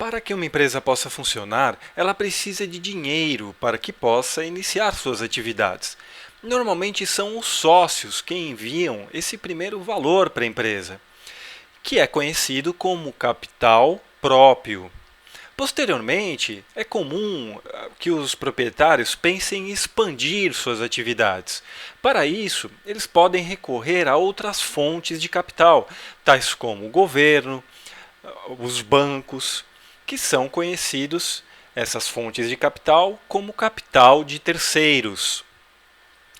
Para que uma empresa possa funcionar, ela precisa de dinheiro para que possa iniciar suas atividades. Normalmente são os sócios que enviam esse primeiro valor para a empresa, que é conhecido como capital próprio. Posteriormente, é comum que os proprietários pensem em expandir suas atividades. Para isso, eles podem recorrer a outras fontes de capital, tais como o governo, os bancos, que são conhecidos, essas fontes de capital, como capital de terceiros.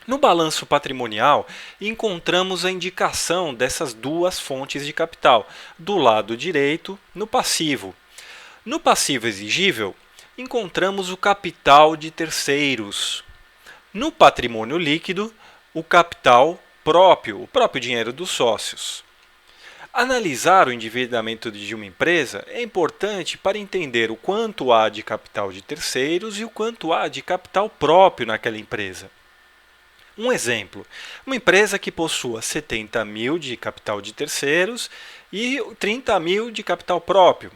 No balanço patrimonial, encontramos a indicação dessas duas fontes de capital, do lado direito, no passivo. No passivo exigível, encontramos o capital de terceiros. No patrimônio líquido, o capital próprio, o próprio dinheiro dos sócios. Analisar o endividamento de uma empresa é importante para entender o quanto há de capital de terceiros e o quanto há de capital próprio naquela empresa. Um exemplo, uma empresa que possua 70 mil de capital de terceiros e 30 mil de capital próprio.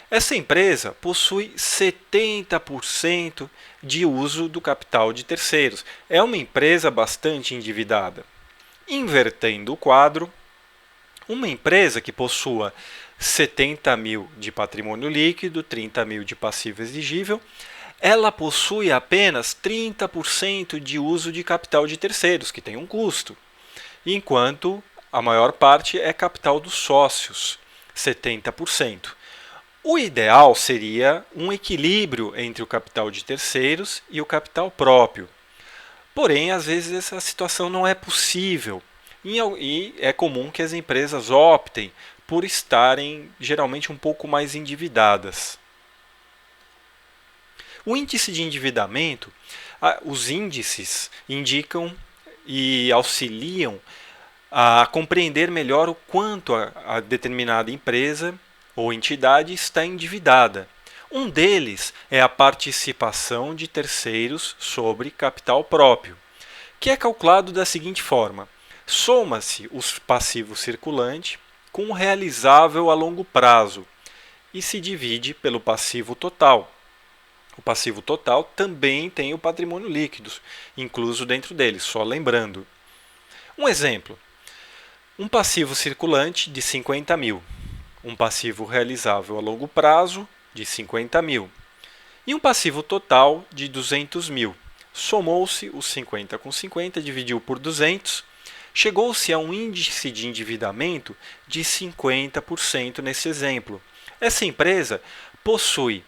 Essa empresa possui 70% de uso do capital de terceiros. É uma empresa bastante endividada. Invertendo o quadro, uma empresa que possua 70 mil de patrimônio líquido, 30 mil de passivo exigível, ela possui apenas 30% de uso de capital de terceiros, que tem um custo, enquanto a maior parte é capital dos sócios, 70%. O ideal seria um equilíbrio entre o capital de terceiros e o capital próprio. Porém, às vezes essa situação não é possível e é comum que as empresas optem por estarem geralmente um pouco mais endividadas. O índice de endividamento, os índices indicam e auxiliam a compreender melhor o quanto a determinada empresa ou entidade está endividada. Um deles é a participação de terceiros sobre capital próprio, que é calculado da seguinte forma: soma-se o passivo circulante com o realizável a longo prazo e se divide pelo passivo total. O passivo total também tem o patrimônio líquido, incluso dentro dele, só lembrando. Um exemplo: um passivo circulante de 50 mil, um passivo realizável a longo prazo de 50 mil e um passivo total de 200 mil. Somou-se os 50 com 50, dividiu por 200, chegou-se a um índice de endividamento de 50% nesse exemplo. Essa empresa possui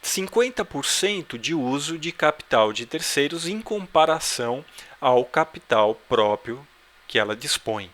50% de uso de capital de terceiros em comparação ao capital próprio que ela dispõe.